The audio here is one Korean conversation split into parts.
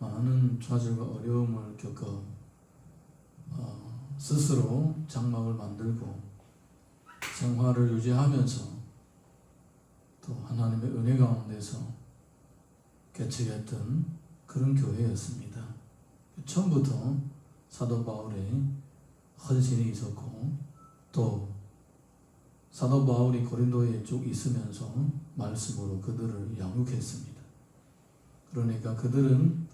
많은 좌절과 어려움을 겪어 스스로 장막을 만들고 생활을 유지하면서 또 하나님의 은혜 가운데서 개척했던 그런 교회였습니다. 처음부터 사도 바울의 헌신이 있었고, 또 사도 바울이 고린도에 쭉 있으면서 말씀으로 그들을 양육했습니다. 그러니까 그들은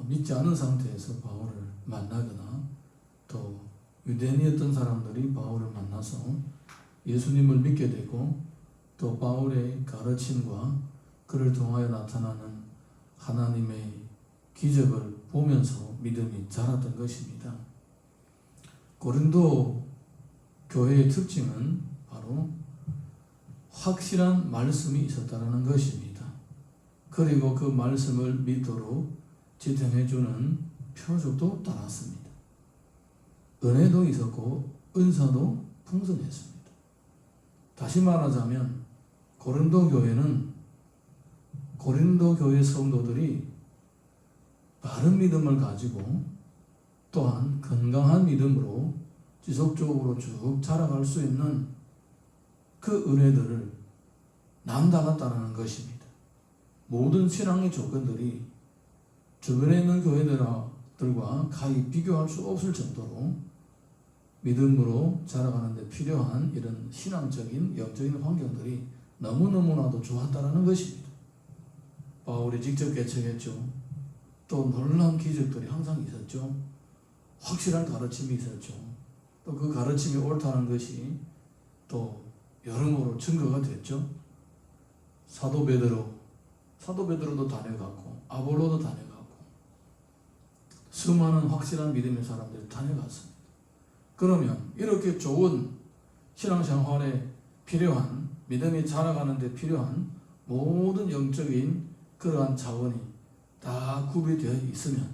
믿지 않은 상태에서 바울을 만나거나, 또 유대인이었던 사람들이 바울을 만나서 예수님을 믿게 되고, 또 바울의 가르침과 그를 통하여 나타나는 하나님의 기적을 보면서 믿음이 자랐던 것입니다. 고린도 교회의 특징은 바로 확실한 말씀이 있었다는 것입니다. 그리고 그 말씀을 믿도록 지탱해주는 표적도 따랐습니다. 은혜도 있었고 은사도 풍성했습니다. 다시 말하자면 고린도 교회 성도들이 바른 믿음을 가지고 또한 건강한 믿음으로 지속적으로 쭉 자라갈 수 있는 그 은혜들을 남다랐다는 것입니다. 모든 신앙의 조건들이 주변에 있는 교회들과 가히 비교할 수 없을 정도로 믿음으로 자라가는 데 필요한 이런 신앙적인 영적인 환경들이 너무너무나도 좋았다는 것입니다. 바울이 직접 개척했죠. 또 놀라운 기적들이 항상 있었죠. 확실한 가르침이 있었죠. 또 그 가르침이 옳다는 것이 또 여러모로 증거가 됐죠. 사도 베드로도 다녀갔고, 아볼로도 다녀갔고, 수많은 확실한 믿음의 사람들이 다녀갔습니다. 그러면 이렇게 좋은 신앙생활에 필요한, 믿음이 자라가는 데 필요한 모든 영적인 그러한 자원이 다 구비되어 있으면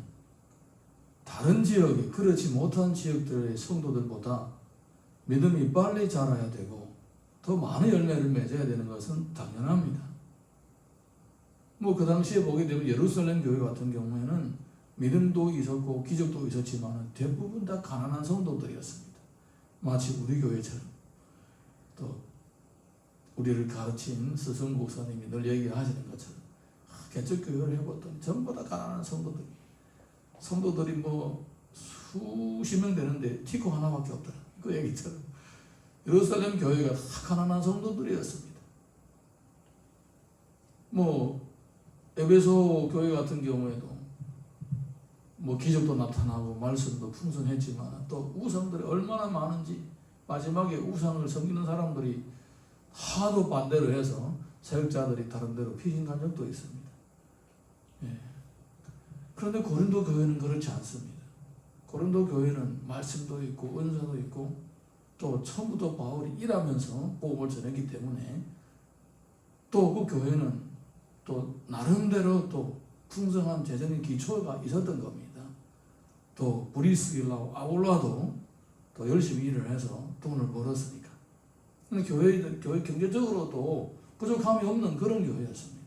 다른 지역에, 그렇지 못한 지역들의 성도들보다 믿음이 빨리 자라야 되고 더 많은 열매를 맺어야 되는 것은 당연합니다. 그 당시에 보게 되면 예루살렘 교회 같은 경우에는 믿음도 있었고 기적도 있었지만 대부분 다 가난한 성도들이었습니다. 마치 우리 교회처럼. 또 우리를 가르친 스승 목사님이 늘 얘기하시는 것처럼 개척교회를 해봤더니 전부 다 가난한 성도들이 수십 명 되는데 티코 하나밖에 없더라. 그 얘기처럼 예루살렘 교회가 다 가난한 성도들이었습니다. 에베소 교회 같은 경우에도 기적도 나타나고 말씀도 풍성했지만 또 우상들이 얼마나 많은지, 마지막에 우상을 섬기는 사람들이 하도 반대로 해서 세력자들이 다른 데로 피신간 적도 있습니다. 그런데 고린도 교회는 그렇지 않습니다. 고린도 교회는 말씀도 있고 은사도 있고 또 처음부터 바울이 일하면서 복음을 전했기 때문에 또 그 교회는 또 나름대로 또 풍성한 재정의 기초가 있었던 겁니다. 또 브리스길라와 아울라도 또 열심히 일을 해서 돈을 벌었으니까. 교회 경제적으로도 부족함이 없는 그런 교회였습니다.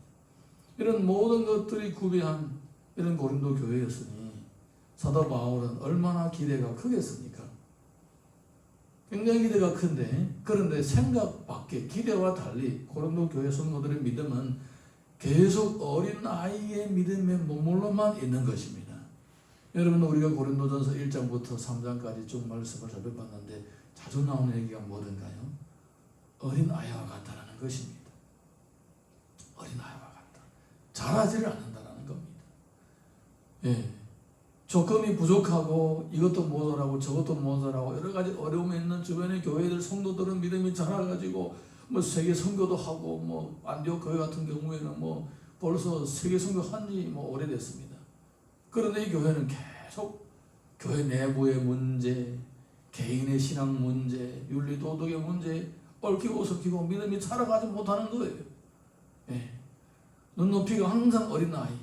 이런 모든 것들이 구비한 이런 고린도 교회였으니 사도 바울은 얼마나 기대가 크겠습니까? 굉장히 기대가 큰데, 그런데 생각 밖에 기대와 달리 고린도 교회 성도들의 믿음은 계속 어린 아이의 믿음에 머물러만 있는 것입니다. 여러분, 우리가 고린도전서 1장부터 3장까지 쭉 말씀을 살펴봤는데 자주 나오는 얘기가 뭐든가요? 어린 아이와 같다라는 것입니다. 어린 아이와 같다. 자라지를 않는다라는 겁니다. 조건이 부족하고 이것도 모자라고 저것도 모자라고 여러 가지 어려움이 있는 주변의 교회들 성도들은 믿음이 자라가지고 세계 선교도 하고 안디옥 교회 같은 경우에는 벌써 세계 선교 한지 오래됐습니다. 그런데 이 교회는 계속 교회 내부의 문제, 개인의 신앙 문제, 윤리 도덕의 문제 얽히고 섞이고 믿음이 자라가지 못하는 거예요. 눈높이가 항상 어린아이,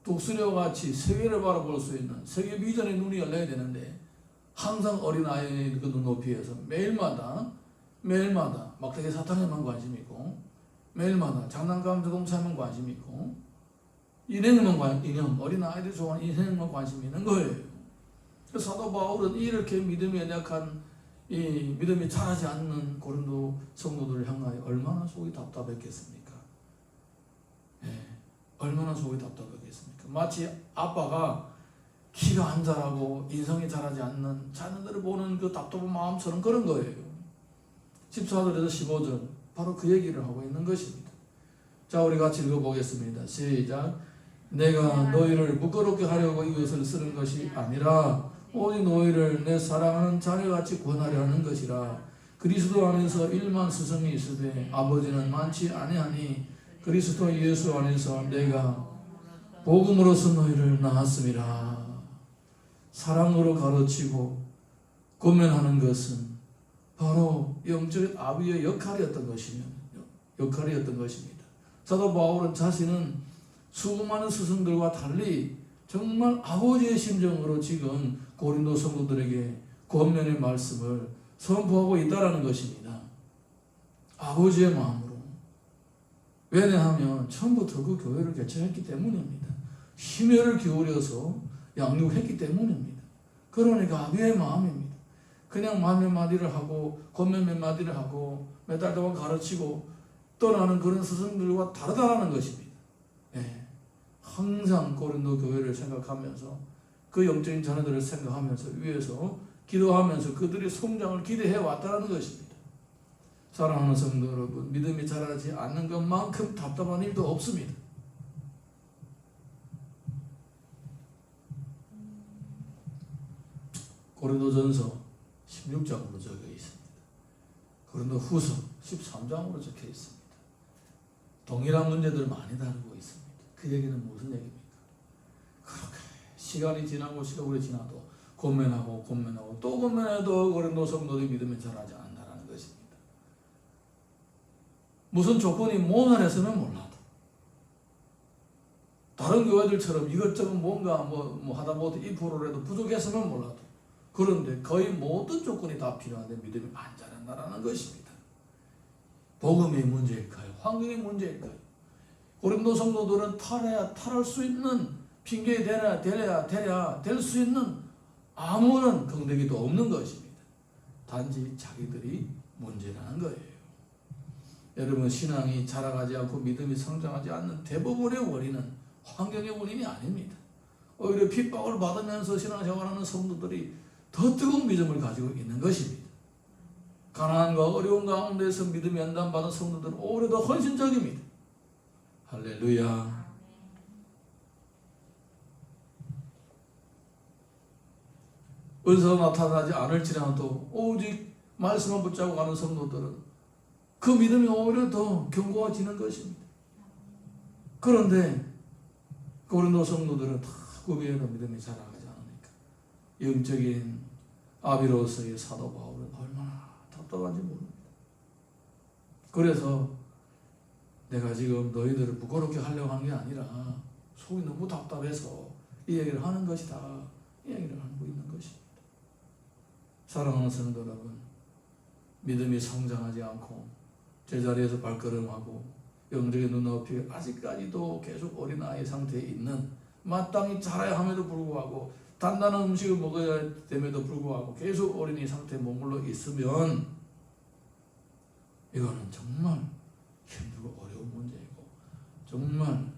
독수리와 같이 세계를 바라볼 수 있는 세계 비전의 눈이 열려야 되는데 항상 어린아이의 그 눈높이에서 매일마다 막대기 사탕에만 관심이 있고 매일마다 장난감 자동차에만 관심이 있고 이념, 어린아이들이 좋아하는 인생만 관심이 있는 거예요. 그래서 사도 바울은 이렇게 믿음이 연약한, 이 믿음이 자라지 않는 고린도 성도들을 향하여 얼마나 속이 답답했겠습니까? 예, 얼마나 속이 답답했겠습니까? 마치 아빠가 키가 안 자라고 인성이 자라지 않는 자녀들을 보는 그 답답한 마음처럼 그런 거예요. 14절에서 15절 바로 그 얘기를 하고 있는 것입니다. 자, 우리 같이 읽어보겠습니다. 시작. 내가 너희를 부끄럽게 하려고 이것을 쓰는 것이 아니라 오직 너희를 내 사랑하는 자녀같이 권하려 하는 것이라. 그리스도 안에서 일만 스승이 있으되 아버지는 많지 아니하니 그리스도 예수 안에서 내가 복음으로서 너희를 낳았음이라. 사랑으로 가르치고 권면하는 것은 바로 영적 아비의 역할이었던 것입니다. 사도 바울은 자신은 수많은 스승들과 달리 정말 아버지의 심정으로 지금 고린도 성도들에게 권면의 말씀을 선포하고 있다는 것입니다. 아버지의 마음으로. 왜냐하면 처음부터 그 교회를 개척했기 때문입니다. 심혈을 기울여서 양육했기 때문입니다. 그러니까 아비의 마음입니다. 그냥 말 몇 마디를 하고 권면 몇 마디를 하고 몇 달 동안 가르치고 떠나는 그런 스승들과 다르다는 것입니다. 예. 항상 고린도 교회를 생각하면서 그 영적인 자녀들을 생각하면서 위에서 기도하면서 그들의 성장을 기대해 왔다는 것입니다. 사랑하는 성도 여러분, 믿음이 자라지 않는 것만큼 답답한 일도 없습니다. 고린도전서 16장으로 적혀 있습니다. 고린도 후서 13장으로 적혀 있습니다. 동일한 문제들을 많이 다루고 있습니다. 그 얘기는 무슨 얘기입니까? 그렇게 시간이 지나고 시간이 지나도 권면하고 또 권면해도 고린도 성도들이 믿음이 자라지 않는다는 것입니다. 무슨 조건이 모자라서는 몰라도 다른 교회들처럼 이것저것 뭔가 뭐 하다 보도 2%라도 부족했으면 몰라도 그런데 거의 모든 조건이 다 필요한데 믿음이 안 자란다는 것입니다. 복음의 문제일까요? 환경의 문제일까요? 고린도 성도들은 탈할 수 있는 핑계에 될 수 있는 아무런 긍대기도 없는 것입니다. 단지 자기들이 문제라는 거예요. 여러분, 신앙이 자라가지 않고 믿음이 성장하지 않는 대부분의 원인은 환경의 원인이 아닙니다. 오히려 핍박을 받으면서 신앙생활하는 성도들이 더 뜨거운 믿음을 가지고 있는 것입니다. 가난과 어려운 가운데서 믿음이 연단받은 성도들은 오히려 더 헌신적입니다. 할렐루야. 은사가 나타나지 않을지라도 오직 말씀만 붙잡고 가는 성도들은 그 믿음이 오히려 더 견고해지는 것입니다. 그런데 고린도 성도들은 다 그 위에는 믿음이 자라가지 않으니까 영적인 아비로서의 사도 바울은 얼마나 답답한지 모릅니다. 그래서 내가 지금 너희들을 부끄럽게 하려고 하는 게 아니라 속이 너무 답답해서 이 얘기를 하는 것이다. 이 얘기를 하고 있는 것입니다. 사랑하는 성도 여러분, 믿음이 성장하지 않고 제자리에서 발걸음하고 영적인 눈높이 아직까지도 계속 어린아이 상태에 있는, 마땅히 자라야 함에도 불구하고 단단한 음식을 먹어야 됨에도 불구하고 계속 어린이 상태에 머물러 있으면 이거는 정말 힘들고 어려운 문제이고 정말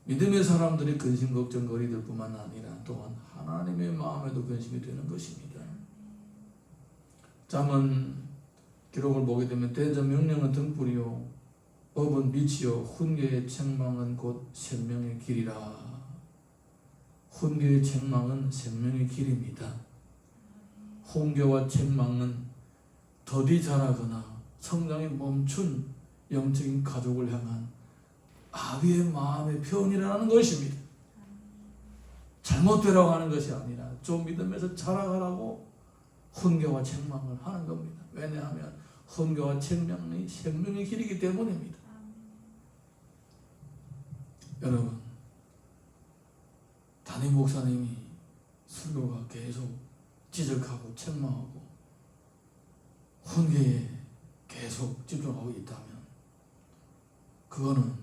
믿음의 사람들이 근심 걱정거리들 뿐만 아니라 또한 하나님의 마음에도 근심이 되는 것입니다. 잠언 기록을 보게 되면 대저 명령은 등불이요 법은 빛이요 훈계의 책망은 곧 생명의 길이라. 훈계의 책망은 생명의 길입니다. 훈계와 책망은 더디 자라거나 성장이 멈춘 영적인 가족을 향한 아비의 마음의 표현이라는 것입니다. 잘못되라고 하는 것이 아니라 좀 믿음에서 자라가라고 훈계와 책망을 하는 겁니다. 왜냐하면 훈계와 책망이 생명의 길이기 때문입니다. 여러분, 담임 목사님이 설교가 계속 지적하고 책망하고 훈계에 계속 집중하고 있다면 그거는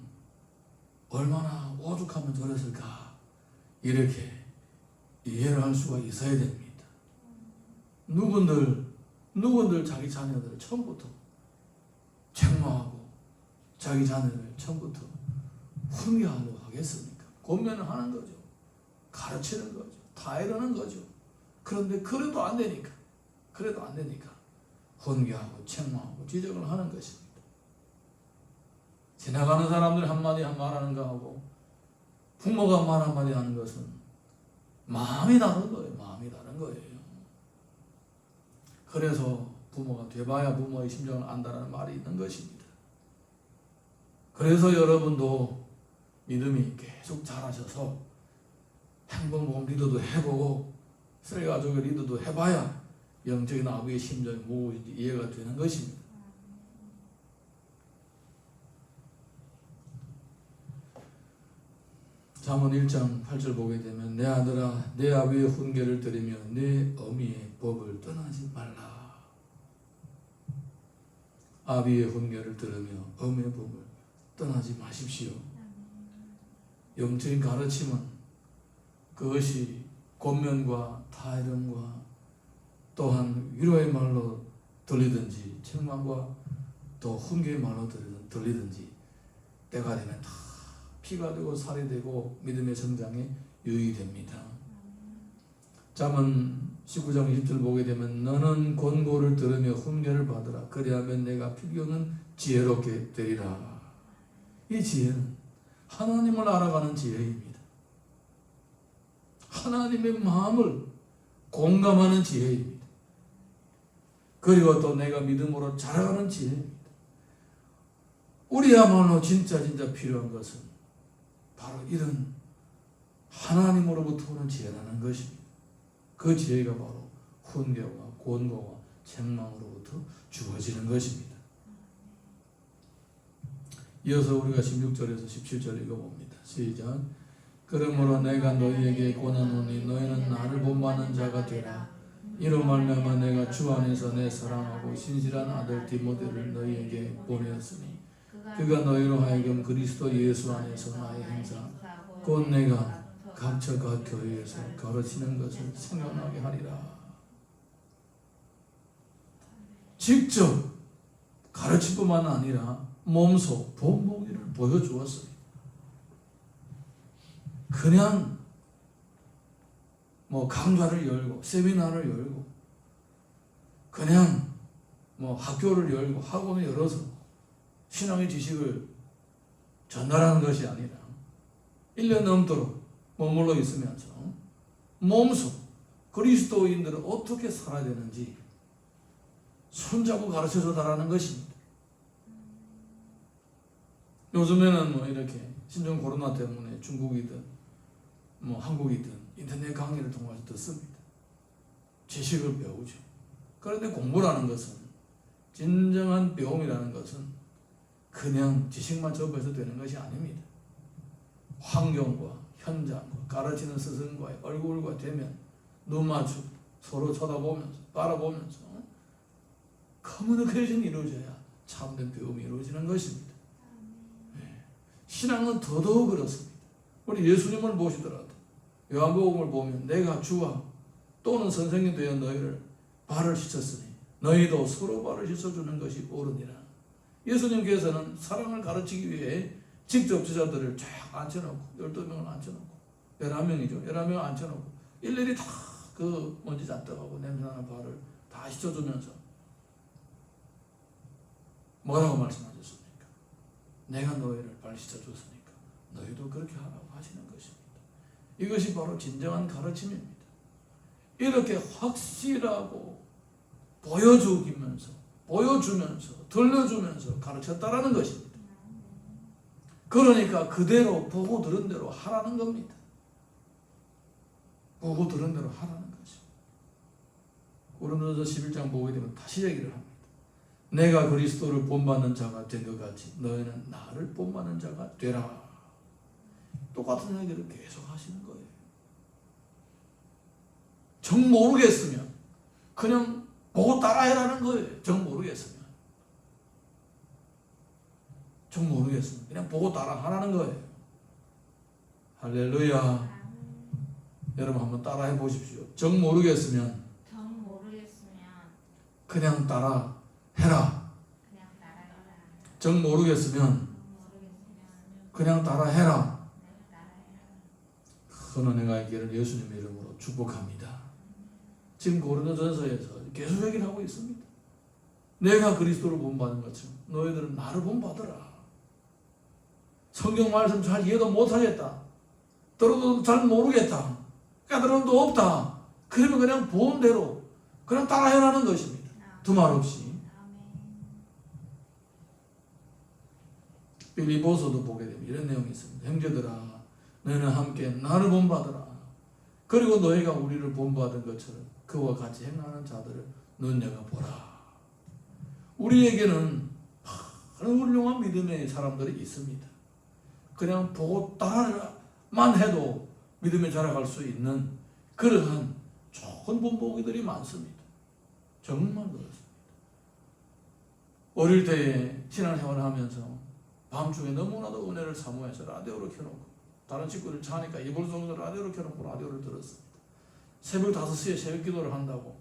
얼마나 오죽하면 저랬을까 이렇게 이해를 할 수가 있어야 됩니다. 누군들 자기 자녀들을 처음부터 책망하고 자기 자녀를 처음부터 훈계하려고 하겠습니까? 권면을 하는 거죠. 가르치는 거죠. 다 이러는 거죠. 그런데 그래도 안 되니까 훈계하고 책망하고 지적을 하는 것입니다. 지나가는 사람들이 한마디 말하는 거하고 부모가 말 한마디 하는 것은 마음이 다른 거예요. 마음이 다른 거예요. 그래서 부모가 돼봐야 부모의 심정을 안다는 말이 있는 것입니다. 그래서 여러분도 믿음이 계속 자라셔서 행복모험 리더도 해보고 셀가족의 리더도 해봐야 영적인 아버지의 심정이 무엇인지 이해가 되는 것입니다. 잠언 1장 8절 보게 되면 내 아들아 내 아비의 훈계를 들으며 내 어미의 법을 떠나지 말라. 아비의 훈계를 들으며 어미의 법을 떠나지 마십시오. 영적인 가르침은 그것이 권면과 타이름과 또한 위로의 말로 들리든지 책망과 또 훈계의 말로 들리든지 때가 되면 다 피가 되고 살이 되고 믿음의 성장에 유익이 됩니다. 잠언 19장 20절 보게 되면 너는 권고를 들으며 훈계를 받으라. 그리하면 내가 필경은 지혜롭게 되리라. 이 지혜는 하나님을 알아가는 지혜입니다. 하나님의 마음을 공감하는 지혜입니다. 그리고 또 내가 믿음으로 자라가는 지혜입니다. 우리야말로 진짜 필요한 것은 바로 이런 하나님으로부터 오는 지혜라는 것입니다. 그 지혜가 바로 훈계와 권고와 책망으로부터 주어지는 것입니다. 이어서 우리가 16절에서 17절 읽어봅니다. 시작. 그러므로 내가 너희에게 권하노니 너희는 나를 본받는 자가 되라. 이로 말미암아 내가 주 안에서 내 사랑하고 신실한 아들 디모데를 너희에게 보내었으니 그가 너희로 하여금 그리스도 예수 안에서 나의 행사 곧 내가 각처 각 교회에서 가르치는 것을 생각나게 하리라. 직접 가르칠 뿐만 아니라 몸소 본보기를 보여주었어요. 그냥 강좌를 열고 세미나를 열고 그냥 학교를 열고 학원을 열어서 신앙의 지식을 전달하는 것이 아니라 1년 넘도록 머물러 있으면서 몸소 그리스도인들은 어떻게 살아야 되는지 손잡고 가르쳐줘 달라는 것입니다. 요즘에는 이렇게 신종 코로나 때문에 중국이든 한국이든 인터넷 강의를 통해서 듣습니다. 지식을 배우죠. 그런데 공부라는 것은 진정한 배움이라는 것은 그냥 지식만 접해서 되는 것이 아닙니다. 환경과 현장과 가르치는 스승과의 얼굴과 대면 눈 맞추고 서로 쳐다보면서 바라보면서 커뮤니케이션이 이루어져야 참된 배움이 이루어지는 것입니다. 신앙은 더더욱 그렇습니다. 우리 예수님을 보시더라도 요한복음을 보면 내가 주와 또는 선생님 되어 너희를 발을 씻었으니 너희도 서로 발을 씻어주는 것이 옳으니라. 예수님께서는 사랑을 가르치기 위해 직접 제자들을 쫙 앉혀놓고 12명을 앉혀놓고 11명이죠. 11명 앉혀놓고 일일이 다 그 먼지 잡다가고 냄새나는 발을 다 씻어주면서 뭐라고 말씀하셨습니까? 내가 너희를 발 씻어줬으니까 너희도 그렇게 하라고 하시는 것입니다. 이것이 바로 진정한 가르침입니다. 이렇게 확실하고 보여주면서 들려주면서 가르쳤다라는 것입니다. 그러니까 그대로 보고 들은 대로 하라는 겁니다. 보고 들은 대로 하라는 것입니다. 고린도서 11장 보게 되면 다시 얘기를 합니다. 내가 그리스도를 본받는 자가 된 것 같이 너희는 나를 본받는 자가 되라. 똑같은 얘기를 계속 하시는 거예요. 정 모르겠으면 그냥 보고 따라해라는 거예요. 정 모르겠으면 그냥 보고 따라하라는 거예요. 할렐루야. 여러분 한번 따라해 보십시오. 정 모르겠으면 그냥 따라 해라. 정 모르겠으면 그냥 따라 해라. 큰 은혜가 있기를 예수님의 이름으로 축복합니다. 지금 고린도전서에서 계속 얘기를 하고 있습니다. 내가 그리스도를 본받은 것처럼 너희들은 나를 본받으라. 성경 말씀 잘 이해도 못하겠다. 들어도 잘 모르겠다. 깨달음도 없다. 그러면 그냥 본 대로 그냥 따라해라는 것입니다. 두말 없이. 빌립보서도 보게 되면 이런 내용이 있습니다. 형제들아, 너희는 함께 나를 본받으라. 그리고 너희가 우리를 본받은 것처럼 그와 같이 행하는 자들을 눈여겨보라. 우리에게는 많은 훌륭한 믿음의 사람들이 있습니다. 그냥 보고 따라만 해도 믿음에 자라갈 수 있는 그러한 좋은 본보기들이 많습니다. 정말 그렇습니다. 어릴 때에 신앙생활을 하면서 밤중에 너무나도 은혜를 사모해서 라디오를 켜놓고 다른 친구들 자니까 이불 속에서 라디오를 켜놓고 라디오를 들었습니다. 새벽 5시에 새벽 기도를 한다고,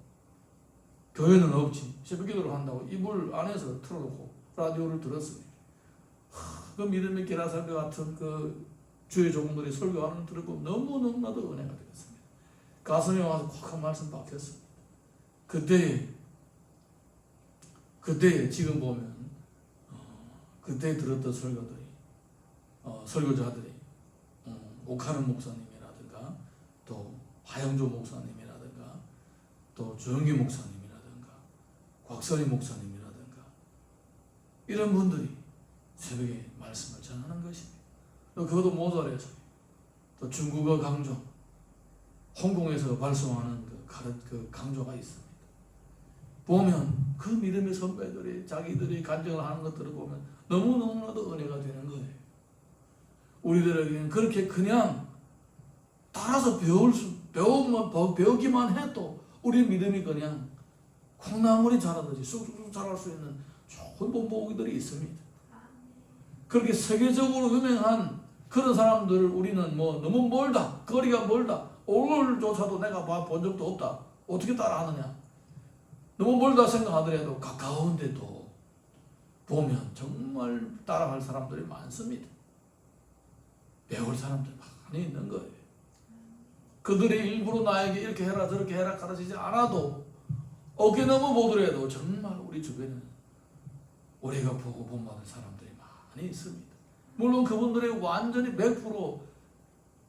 교회는 없지, 새벽 기도를 한다고 이불 안에서 틀어놓고 라디오를 들었습니다. 그 믿음의 기라살과 같은 그 주의 종들이 설교하는 걸 들고 너무너무나도 은혜가 되었습니다. 가슴에 와서 콱 한 말씀 박혔습니다. 그때에 지금 보면 그때 들었던 설교자들이 오카는 목사님이라든가 또 화영조 목사님이라든가 또 조영기 목사님이라든가 곽설이 목사님이라든가 이런 분들이 새벽에 말씀을 전하는 것입니다. 또 그것도 모자라서 또 중국어 강조, 홍콩에서 발송하는 그 강조가 있습니다. 보면 그 믿음의 선배들이 자기들이 간증을 하는 것들을 보면 너무너무나도 은혜가 되는 거예요. 우리들에게는 그렇게 그냥 따라서 배우기만 해도 우리 믿음이 그냥 콩나물이 자라듯이 쑥쑥 자랄 수 있는 좋은 본보기들이 있습니다. 그렇게 세계적으로 유명한 그런 사람들을 우리는 뭐 너무 멀다, 거리가 멀다, 얼굴조차도 내가 본 적도 없다, 어떻게 따라하느냐, 너무 멀다 생각하더라도 가까운데도 보면 정말 따라갈 사람들이 많습니다. 배울 사람들 많이 있는 거예요. 그들이 일부러 나에게 이렇게 해라 저렇게 해라 가르치지 않아도 어깨 넘어 보더라도 정말 우리 주변에는 우리가 보고 본받은 사람들이 많이 있습니다. 물론 그분들이 완전히 100%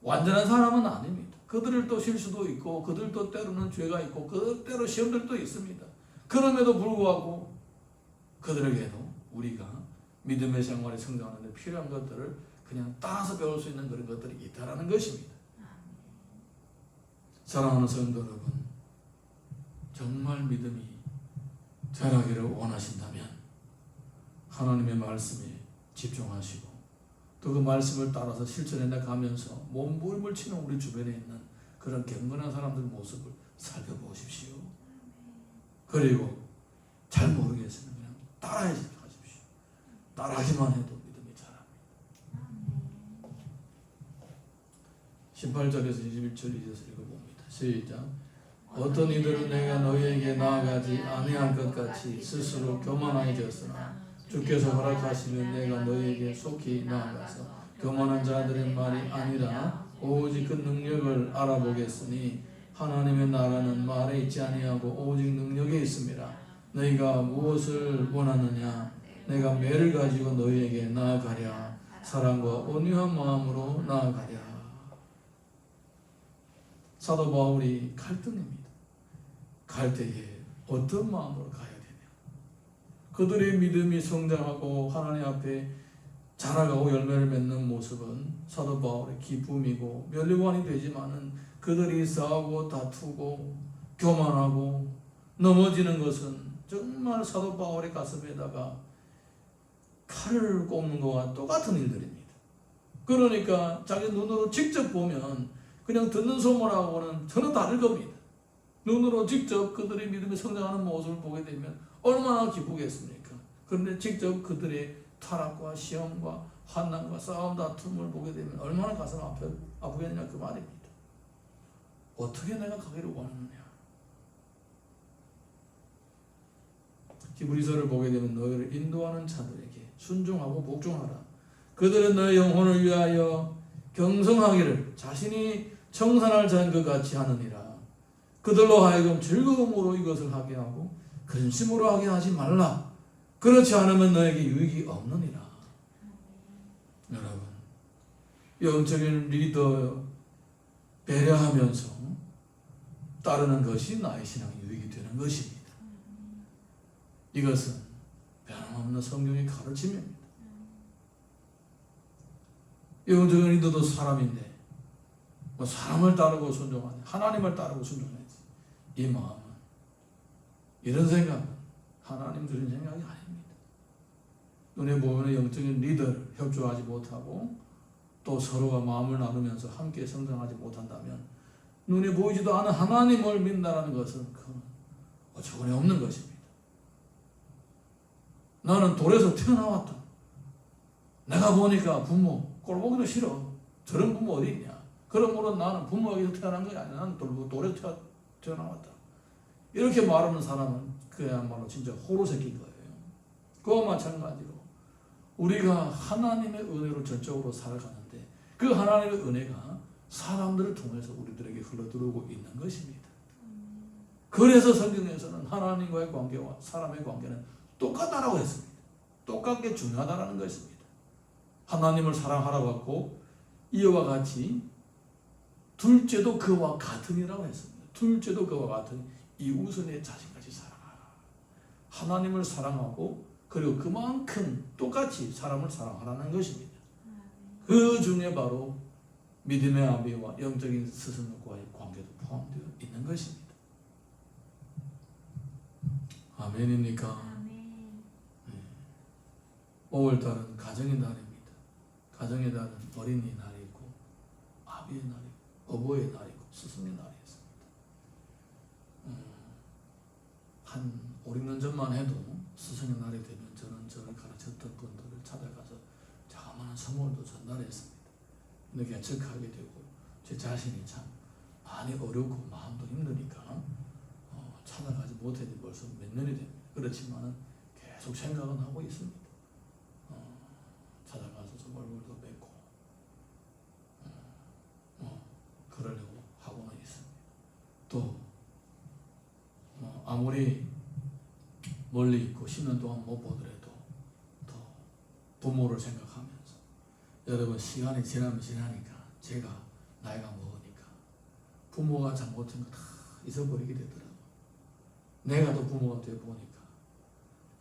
완전한 사람은 아닙니다. 그들을 또 실수도 있고 그들도 때로는 죄가 있고 그때로 시험들도 있습니다. 그럼에도 불구하고 그들에게도 우리가 믿음의 생활에 성장하는 데 필요한 것들을 그냥 따라서 배울 수 있는 그런 것들이 있다는 것입니다. 사랑하는 성도 여러분, 정말 믿음이 자라기를 원하신다면 하나님의 말씀에 집중하시고 또 그 말씀을 따라서 실천해 나가면서 몸부림을 치는 우리 주변에 있는 그런 경건한 사람들 모습을 살펴보십시오. 그리고 잘 모르겠으면 그냥 따라해 가십시오. 따라하기만 해도 믿음이 자랍니다. 18절에서 21절 이어서 읽어봅니다. 시작. 어떤 이들은 내가 너희에게 나아가지 아니할 것 같이 스스로 교만해졌으나 주께서 허락하시면 내가 너희에게 속히 나아가서 교만한 자들의 말이 아니라 오직 그 능력을 알아보겠으니 하나님의 나라는 말에 있지 아니하고 오직 능력에 있습니다. 너희가 무엇을 원하느냐? 내가 매를 가지고 너희에게 나아가랴. 사랑과 온유한 마음으로 나아가랴. 사도 바울이 갈등입니다. 갈 때에 어떤 마음으로 가야 되냐? 그들의 믿음이 성장하고 하나님 앞에 자라가고 열매를 맺는 모습은 사도 바울의 기쁨이고 면류관이 되지만은 그들이 싸우고 다투고 교만하고 넘어지는 것은 정말 사도 바울의 가슴에다가 칼을 꼽는 것과 똑같은 일들입니다. 그러니까 자기 눈으로 직접 보면 그냥 듣는 소문하고는 전혀 다를 겁니다. 눈으로 직접 그들의 믿음이 성장하는 모습을 보게 되면 얼마나 기쁘겠습니까? 그런데 직접 그들의 타락과 시험과 환난과 싸움 다툼을 보게 되면 얼마나 가슴 아프겠냐 그 말입니다. 어떻게 내가 가기를 원하느냐. 히브리서를 보게 되면 너희를 인도하는 자들에게 순종하고 복종하라. 그들은 너희 영혼을 위하여 경성하기를 자신이 청산할 자인 것 같이 하느니라. 그들로 하여금 즐거움으로 이것을 하게 하고 근심으로 하게 하지 말라. 그렇지 않으면 너에게 유익이 없느니라. 여러분, 영적인 리더 배려하면서 따르는 것이 나의 신앙 유익이 되는 것입니다. 이것은 변함없는 성경의 가르침입니다. 영적인 리더도 사람인데 뭐 사람을 따르고 순종하니 하나님을 따르고 순종해야지. 이 마음은, 이런 생각은 하나님 주신 생각이 아닙니다. 눈에 보이는 영적인 리더를 협조하지 못하고 또 서로가 마음을 나누면서 함께 성장하지 못한다면 눈에 보이지도 않은 하나님을 믿는다는 것은 어처구니 없는 것입니다. 나는 돌에서 태어나왔다. 내가 보니까 부모 꼴보기도 싫어. 저런 부모 어디 있냐. 그러므로 나는 부모에게서 태어난 것이 아니야. 나는 돌에서 태어나왔다. 이렇게 말하는 사람은 그야말로 진짜 호로 새끼인 거예요. 그와 마찬가지로 우리가 하나님의 은혜로 전적으로 살아가는데 그 하나님의 은혜가 사람들을 통해서 우리들에게 흘러들어오고 있는 것입니다. 그래서 성경에서는 하나님과의 관계와 사람의 관계는 똑같다라고 했습니다. 똑같게 중요하다라는 것입니다. 하나님을 사랑하라고 했고 이와 같이 둘째도 그와 같으니라고 했습니다. 둘째도 그와 같으니 이웃을 내 자신같이 사랑하라. 하나님을 사랑하고 그리고 그만큼 똑같이 사람을 사랑하라는 것입니다. 그 중에 바로 믿음의 아비와 영적인 스승과의 관계도 포함되어 있는 것입니다. 아멘입니까? 아멘. 5월달은 가정의 날입니다. 가정의 달은 어린이날이 있고 아비의 날이 있고 어버이의 날이 있고 스승의 날이 있습니다. 한 5, 6년 전만 해도 스승의 날이 되면 저를 가르쳤던 분들을 찾아가서 자그마한 선물도 전달했습니다. 근데 개척하게 되고 제 자신이 참 많이 어렵고 마음도 힘드니까 찾아가지 못한 지 벌써 몇 년이 됩니다. 그렇지만 계속 생각은 하고 있습니다. 찾아가서 좀 얼굴도 뵙고 그러려고 하고는 있습니다. 또 아무리 멀리 있고 10년 동안 못 보더라도 또 부모를 생각하면서 여러분 시간이 지나면 지나니까 제가 나이가 먹으니까 부모가 잘못한 거 다 잊어버리게 되더라고요. 내가 또 부모가 돼 보니까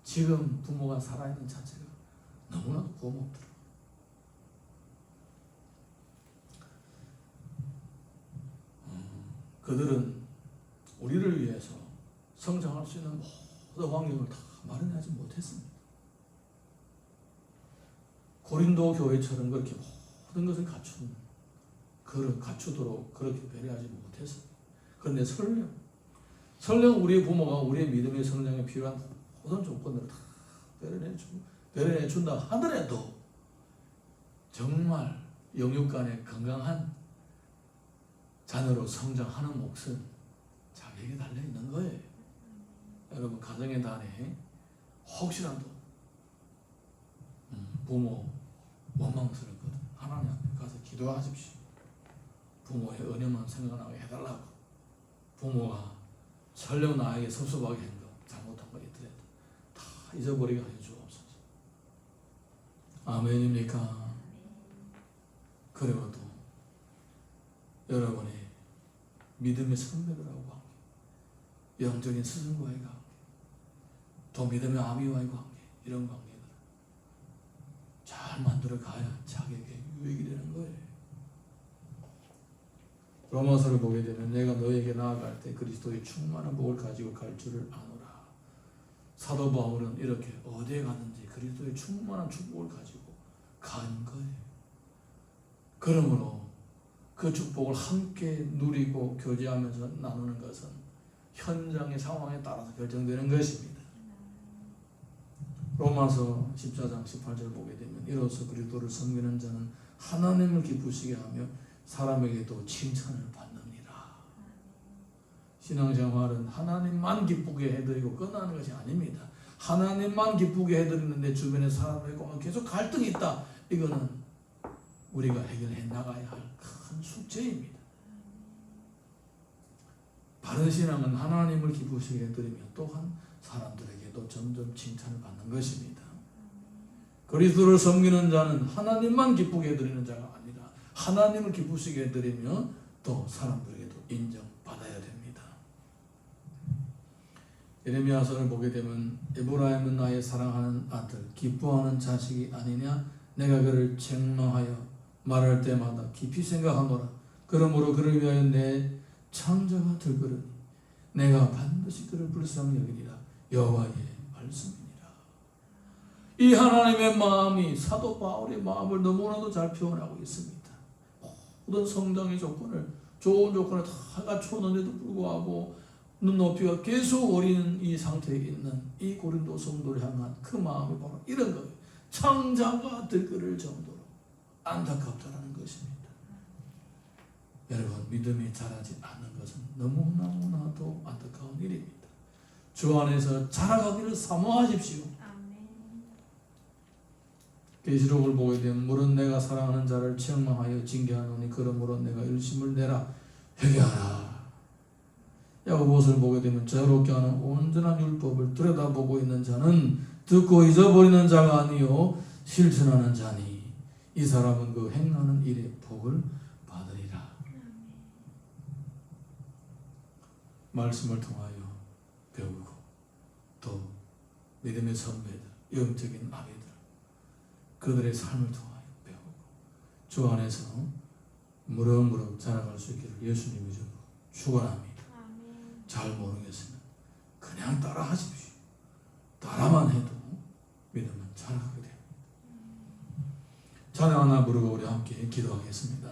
지금 부모가 살아있는 자체가 너무나도 고맙더라고요. 그들은 우리를 위해서 성장할 수 있는 모든 환경을 다 마련하지 못했습니다. 고린도 교회처럼 그렇게 모든 것을 갖추도록 그렇게 배려하지 못했습니다. 그런데 설령 우리의 부모가 우리의 믿음의 성장에 필요한 모든 조건들을 다 배려해 준다 하더라도 정말 영육간에 건강한 자녀로 성장하는 몫은 자기에게 달려있는 거예요. 여러분 가정의 달에 혹시라도 부모 원망스럽거든 하나님 앞에 가서 기도하십시오. 부모의 은혜만 생각나게 해달라고. 부모가 설령 나에게 섭섭하게 한 거 잘못한 거 있더라도 다 잊어버리게 하여 주옵소서. 아멘입니까? 그리고 또 여러분의 믿음의 선배들하고 관계, 영적인 스승과의 관계, 또 믿음의 아비와의 관계, 이런 관계들 잘 만들어 가야 자기에게 유익이 되는 거예요. 로마서를 보게 되면 내가 너에게 나아갈 때 그리스도의 충만한 복을 가지고 갈 줄을 아노라. 사도 바울은 이렇게 어디에 가든지 그리스도의 충만한 축복을 가지고 가는 거예요. 그러므로 그 축복을 함께 누리고 교제하면서 나누는 것은 현장의 상황에 따라서 결정되는 것입니다. 로마서 14장 18절 보게 되면 이로써 그리스도를 섬기는 자는 하나님을 기쁘시게 하며 사람에게도 칭찬을 받느니라. 신앙생활은 하나님만 기쁘게 해드리고 끝나는 것이 아닙니다. 하나님만 기쁘게 해드리는데 주변에 사람들과 계속 갈등이 있다. 이거는 우리가 해결해 나가야 할 큰 숙제입니다. 바른 신앙은 하나님을 기쁘시게 해드리며 또한 사람들에게도 점점 칭찬을 받는 것입니다. 그리스도를 섬기는 자는 하나님만 기쁘게 해드리는 자가 아니라 하나님을 기쁘시게 해드리며 또 사람들에게도 인정받아야 됩니다. 예레미야서를 보게 되면 에브라임은 나의 사랑하는 아들 기뻐하는 자식이 아니냐 내가 그를 책망하여 말할 때마다 깊이 생각하노라. 그러므로 그를 위하여 내 창조가 들거르니 내가 반드시 그를 불쌍히 여기리라. 여호와의 말씀이니라. 이 하나님의 마음이 사도 바울의 마음을 너무나도 잘 표현하고 있습니다. 모든 성장의 조건을 좋은 조건을 다 갖추었는데도 불구하고 눈높이가 계속 어린 이 상태에 있는 이 고린도 성도를 향한 그 마음이 바로 이런 거예요. 창자가 들끓을 정도로 안타깝다라는 것입니다. 여러분 믿음이 자라지 않는 것은 너무나도 안타까운 일입니다. 주 안에서 자라가기를 사모하십시오. 계시록을 보게 되면 물은 내가 사랑하는 자를 책망하여 징계하노니 그러므로 내가 일심을 내라 회개하라. 야고보서를 보게 되면 자유롭게 하는 온전한 율법을 들여다보고 있는 자는 듣고 잊어버리는 자가 아니요 실천하는 자니 이 사람은 그 행하는 일의 복을 받으리라. 말씀을 통하여 배우고 또 믿음의 선배들, 영적인 아비들 그들의 삶을 통하여 배우고 주 안에서 무럭무럭 자라갈 수 있기를 예수님의 이름으로 축원합니다. 잘 모르겠으면 그냥 따라 하십시오. 따라만 해도 믿음은 자라가게 됩니다. 찬양 하나 부르고 우리 함께 기도하겠습니다.